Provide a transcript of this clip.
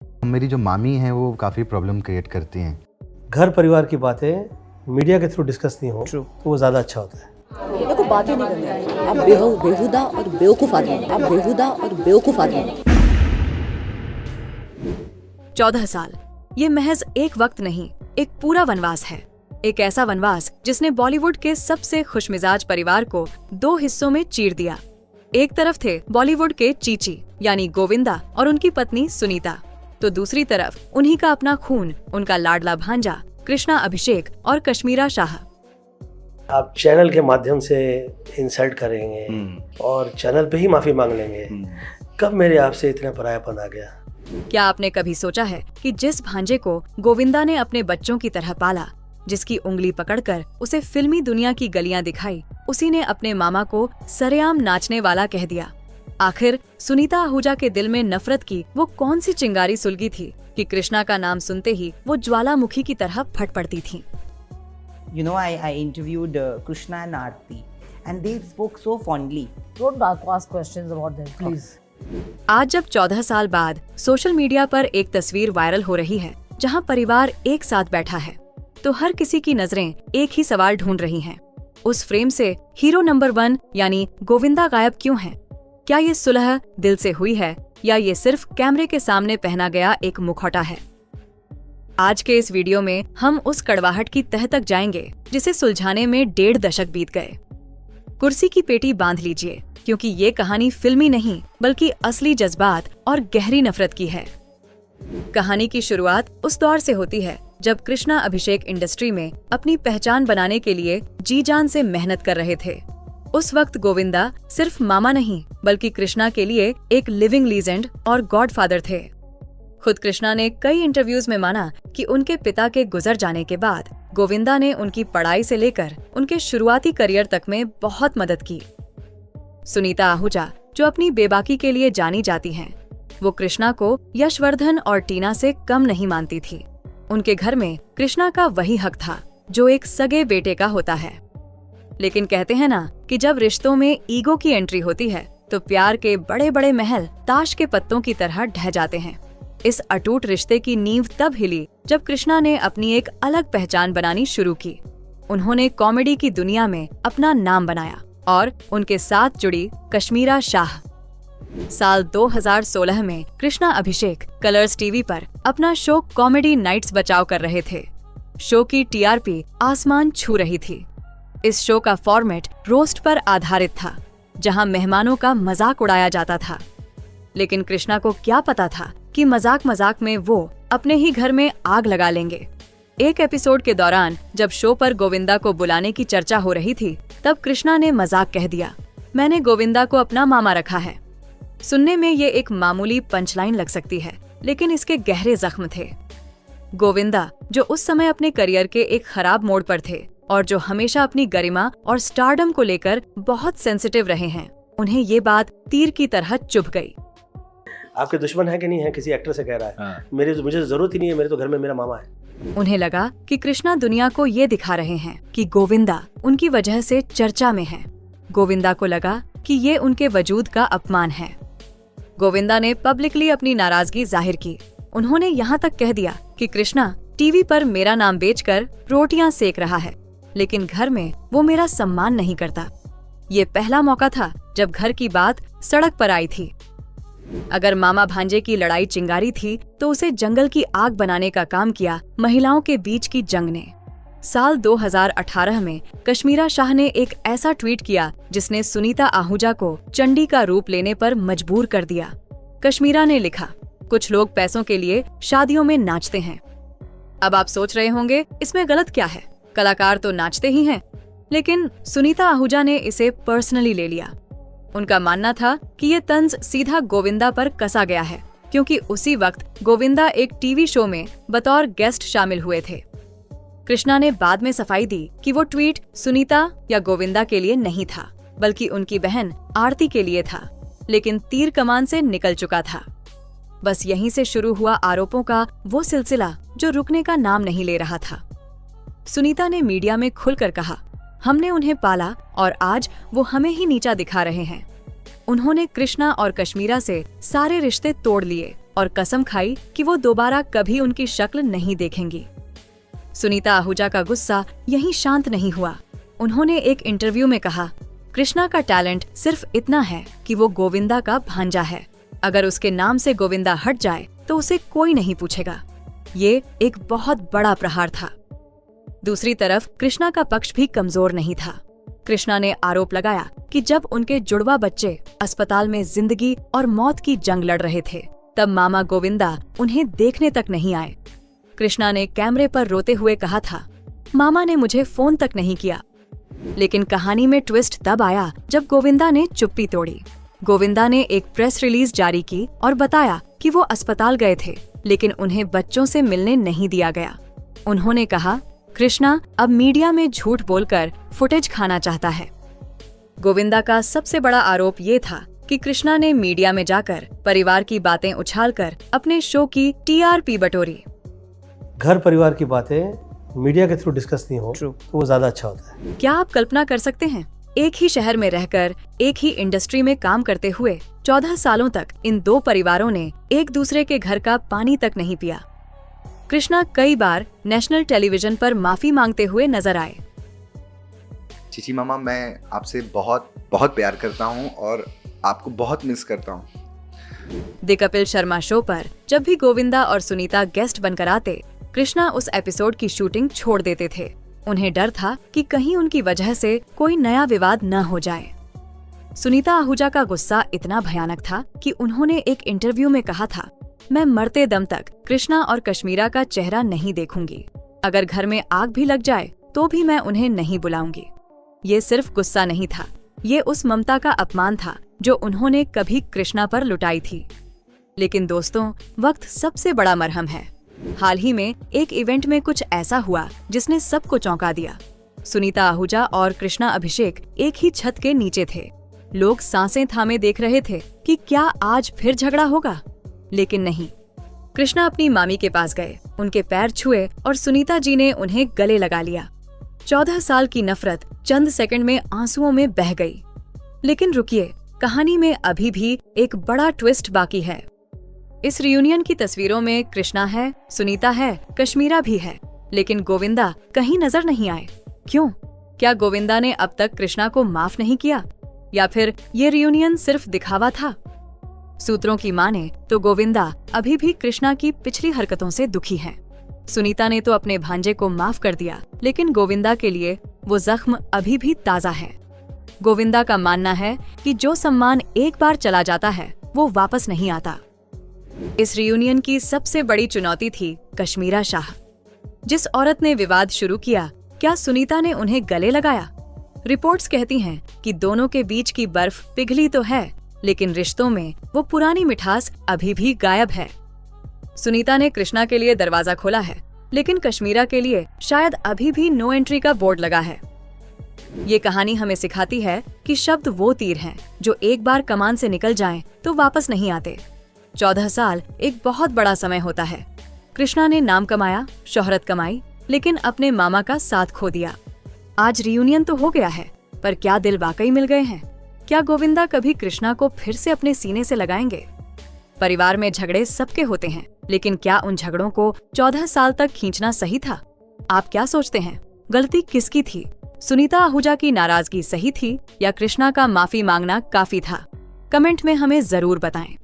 मेरी जो मामी हैं वो काफ़ी प्रॉब्लम क्रिएट करती हैं। घर परिवार की बातें मीडिया के थ्रू डिस्कस नहीं हो तो वो ज़्यादा अच्छा होता है। मेरे को बातें नहीं करनी आती। आप बेहुदा और बेवकूफ़ आदमी हैं। आप बेहुदा और बेवकूफ़ आदमी हैं। 14 साल, ये महज एक वक्त नहीं, एक पूरा वनवास है। एक ऐसा वनवास जिसने बॉलीवुड के सबसे खुशमिजाज परिवार को 2 हिस्सों में चीर दिया। एक तरफ थे बॉलीवुड के चीची यानी गोविंदा और उनकी पत्नी सुनीता, तो दूसरी तरफ उन्हीं का अपना खून, उनका लाडला भांजा कृष्णा अभिषेक और कश्मीरा शाह। आप चैनल के माध्यम से इंसल्ट करेंगे और चैनल पे ही माफ़ी मांग लेंगे। कब मेरे आपसे इतना परायापन आ गया? क्या आपने कभी सोचा है कि जिस भांजे को गोविंदा ने अपने बच्चों की तरह पाला, जिसकी उंगली पकड़कर उसे फिल्मी दुनिया की गलियां दिखाई, उसी ने अपने मामा को सरेआम नाचने वाला कह दिया। आखिर सुनीता आहूजा के दिल में नफरत की वो कौन सी चिंगारी सुलगी थी कि कृष्णा का नाम सुनते ही वो ज्वालामुखी की तरह फट पड़ती थी। You know, I interviewed Krishna and Aarti, and they spoke so fondly. Don't ask questions about them, please. आज जब 14 साल बाद सोशल मीडिया पर एक तस्वीर वायरल हो रही है जहां परिवार एक साथ बैठा है, तो हर किसी की नजरें एक ही सवाल ढूंढ रही हैं। उस फ्रेम से हीरो नंबर 1 यानी गोविंदा गायब क्यों है? क्या ये सुलह दिल से हुई है या ये सिर्फ कैमरे के सामने पहना गया एक मुखौटा है? आज के इस वीडियो में हम उस कड़वाहट की तह तक जाएंगे जिसे सुलझाने में 1.5 दशक बीत गए। कुर्सी की पेटी बांध लीजिए, क्योंकि ये कहानी फिल्मी नहीं बल्कि असली जज्बात और गहरी नफरत की है। कहानी की शुरुआत उस दौर से होती है जब कृष्णा अभिषेक इंडस्ट्री में अपनी पहचान बनाने के लिए जी जान से मेहनत कर रहे थे। उस वक्त गोविंदा सिर्फ मामा नहीं बल्कि कृष्णा के लिए एक लिविंग लीजेंड और गॉडफादर थे। खुद कृष्णा ने कई इंटरव्यूज में माना कि उनके पिता के गुजर जाने के बाद गोविंदा ने उनकी पढ़ाई से लेकर उनके शुरुआती करियर तक में बहुत मदद की। सुनीता आहूजा, जो अपनी बेबाकी के लिए जानी जाती हैं, वो कृष्णा को यशवर्धन और टीना से कम नहीं मानती थी। उनके घर में कृष्णा का वही हक था जो एक सगे बेटे का होता है। लेकिन कहते हैं ना कि जब रिश्तों में ईगो की एंट्री होती है तो प्यार के बड़े बड़े महल ताश के पत्तों की तरह ढह जाते हैं। इस अटूट रिश्ते की नींव तब हिली जब कृष्णा ने अपनी एक अलग पहचान बनानी शुरू की। उन्होंने कॉमेडी की दुनिया में अपना नाम बनाया और उनके साथ जुड़ी कश्मीरा शाह। साल 2016 में कृष्णा अभिषेक कलर्स टीवी पर अपना शो कॉमेडी नाइट्स बचाव कर रहे थे। शो की टीआरपी आसमान छू रही थी। इस शो का फॉर्मेट रोस्ट पर आधारित था, जहां मेहमानों का मजाक उड़ाया जाता था। लेकिन कृष्णा को क्या पता था कि मजाक मजाक में वो अपने ही घर में आग लगा लेंगे। एक एपिसोड के दौरान जब शो पर गोविंदा को बुलाने की चर्चा हो रही थी, तब कृष्णा ने मजाक कह दिया, मैंने गोविंदा को अपना मामा रखा है। सुनने में ये एक मामूली पंचलाइन लग सकती है, लेकिन इसके गहरे जख्म थे। गोविंदा, जो उस समय अपने करियर के एक खराब मोड़ पर थे और जो हमेशा अपनी गरिमा और स्टारडम को लेकर बहुत सेंसिटिव रहे हैं, उन्हें ये बात तीर की तरह चुभ गई। आपके दुश्मन है कि नहीं है? किसी एक्टर से कह रहा है। हाँ। मुझे जरूरत ही नहीं है, मेरे तो घर में मेरा मामा है। उन्हें लगा कि कृष्णा दुनिया को ये दिखा रहे हैं कि गोविंदा उनकी वजह से चर्चा में है। गोविंदा को लगा कि ये उनके वजूद का अपमान है। गोविंदा ने पब्लिकली अपनी नाराजगी जाहिर की। उन्होंने यहाँ तक कह दिया कि कृष्णा टीवी पर मेरा नाम बेचकर रोटियां सेक रहा है, लेकिन घर में वो मेरा सम्मान नहीं करता। ये पहला मौका था जब घर की बात सड़क पर आई थी। अगर मामा भांजे की लड़ाई चिंगारी थी तो उसे जंगल की आग बनाने का काम किया महिलाओं के बीच की जंग ने। साल 2018 में कश्मीरा शाह ने एक ऐसा ट्वीट किया जिसने सुनीता आहूजा को चंडी का रूप लेने पर मजबूर कर दिया। कश्मीरा ने लिखा, कुछ लोग पैसों के लिए शादियों में नाचते हैं। अब आप सोच रहे होंगे इसमें गलत क्या है, कलाकार तो नाचते ही हैं। लेकिन सुनीता आहूजा ने इसे पर्सनली ले लिया। उनका मानना था कि ये तंज सीधा गोविंदा पर कसा गया है, क्योंकि उसी वक्त गोविंदा एक टीवी शो में बतौर गेस्ट शामिल हुए थे। कृष्णा ने बाद में सफाई दी कि वो ट्वीट सुनीता या गोविंदा के लिए नहीं था, बल्कि उनकी बहन आरती के लिए था। लेकिन तीर कमान से निकल चुका था। बस यहीं से शुरू हुआ आरोपों का वो सिलसिला जो रुकने का नाम नहीं ले रहा था। सुनीता ने मीडिया में खुलकर कहा, हमने उन्हें पाला और आज वो हमें ही नीचा दिखा रहे हैं। उन्होंने कृष्णा और कश्मीरा से सारे रिश्ते तोड़ लिए और कसम खाई कि वो दोबारा कभी उनकी शक्ल नहीं देखेंगी। सुनीता आहूजा का गुस्सा यहीं शांत नहीं हुआ। उन्होंने एक इंटरव्यू में कहा, कृष्णा का टैलेंट सिर्फ इतना है कि वो गोविंदा का भांजा है। अगर उसके नाम से गोविंदा हट जाए तो उसे कोई नहीं पूछेगा। ये एक बहुत बड़ा प्रहार था। दूसरी तरफ कृष्णा का पक्ष भी कमजोर नहीं था। कृष्णा ने आरोप लगाया कि जब उनके जुड़वा बच्चे अस्पताल में जिंदगी और मौत की जंग लड़ रहे थे, तब मामा गोविंदा उन्हें देखने तक नहीं आए। कृष्णा ने कैमरे पर रोते हुए कहा था, मामा ने मुझे फोन तक नहीं किया। लेकिन कहानी में ट्विस्ट तब आया जब गोविंदा ने चुप्पी तोड़ी। गोविंदा ने एक प्रेस रिलीज जारी की और बताया कि वो अस्पताल गए थे, लेकिन उन्हें बच्चों से मिलने नहीं दिया गया। उन्होंने कहा, कृष्णा अब मीडिया में झूठ बोलकर फुटेज खाना चाहता है। गोविंदा का सबसे बड़ा आरोप ये था कि कृष्णा ने मीडिया में जाकर परिवार की बातें उछालकर अपने शो की टीआरपी बटोरी। घर परिवार की बातें मीडिया के थ्रू डिस्कस नहीं हो तो वो ज्यादा अच्छा होता है। क्या आप कल्पना कर सकते हैं, एक ही शहर में रहकर एक ही इंडस्ट्री में काम करते हुए 14 सालों तक इन दो परिवारों ने एक दूसरे के घर का पानी तक नहीं पिया। कृष्णा कई बार नेशनल टेलीविजन पर माफी मांगते हुए नजर आए। चीची मामा, मैं आपसे बहुत बहुत प्यार करता हूँ और आपको बहुत मिस करता हूँ। द कपिल शर्मा शो पर जब भी गोविंदा और सुनीता गेस्ट बनकर आते, कृष्णा उस एपिसोड की शूटिंग छोड़ देते थे। उन्हें डर था कि कहीं उनकी वजह से कोई नया विवाद न हो जाए। सुनीता आहूजा का गुस्सा इतना भयानक था कि उन्होंने एक इंटरव्यू में कहा था, मैं मरते दम तक कृष्णा और कश्मीरा का चेहरा नहीं देखूंगी। अगर घर में आग भी लग जाए तो भी मैं उन्हें नहीं बुलाऊंगी। ये सिर्फ गुस्सा नहीं था, ये उस ममता का अपमान था जो उन्होंने कभी कृष्णा पर लुटाई थी। लेकिन दोस्तों, वक्त सबसे बड़ा मरहम है। हाल ही में एक इवेंट में कुछ ऐसा हुआ जिसने सबको चौंका दिया। सुनीता आहूजा और कृष्णा अभिषेक एक ही छत के नीचे थे। लोग सांसें थामे देख रहे थे कि क्या आज फिर झगड़ा होगा, लेकिन नहीं। कृष्णा अपनी मामी के पास गए, उनके पैर छुए और सुनीता जी ने उन्हें गले लगा लिया। 14 साल की नफरत चंद सेकंड में आंसुओं में बह गई। लेकिन रुकिए, कहानी में अभी भी एक बड़ा ट्विस्ट बाकी है। इस रियूनियन की तस्वीरों में कृष्णा है, सुनीता है, कश्मीरा भी है, लेकिन गोविंदा कहीं नजर नहीं आए। क्यों? क्या गोविंदा ने अब तक कृष्णा को माफ नहीं किया, या फिर ये रियूनियन सिर्फ दिखावा था? सूत्रों की माने तो गोविंदा अभी भी कृष्णा की पिछली हरकतों से दुखी है। सुनीता ने तो अपने भांजे को माफ कर दिया, लेकिन गोविंदा के लिए वो जख्म अभी भी ताजा है। गोविंदा का मानना है कि जो सम्मान एक बार चला जाता है वो वापस नहीं आता। इस रियूनियन की सबसे बड़ी चुनौती थी कश्मीरा शाह। जिस औरत ने विवाद शुरू किया, क्या सुनीता ने उन्हें गले लगाया? रिपोर्ट्स कहती हैं कि दोनों के बीच की बर्फ पिघली तो है, लेकिन रिश्तों में वो पुरानी मिठास अभी भी गायब है। सुनीता ने कृष्णा के लिए दरवाजा खोला है, लेकिन कश्मीरा के लिए शायद अभी भी नो एंट्री का बोर्ड लगा है। ये कहानी हमें सिखाती है कि शब्द वो तीर हैं जो एक बार कमान से निकल जाएं तो वापस नहीं आते। 14 साल एक बहुत बड़ा समय होता है। कृष्णा ने नाम कमाया, शोहरत कमाई, लेकिन अपने मामा का साथ खो दिया। आज रियूनियन तो हो गया है, पर क्या दिल वाकई मिल गए हैं? क्या गोविंदा कभी कृष्णा को फिर से अपने सीने से लगाएंगे? परिवार में झगड़े सबके होते हैं, लेकिन क्या उन झगड़ों को 14 साल तक खींचना सही था? आप क्या सोचते हैं, गलती किसकी थी? सुनीता आहूजा की नाराजगी सही थी या कृष्णा का माफी मांगना काफी था? कमेंट में हमें जरूर बताएं।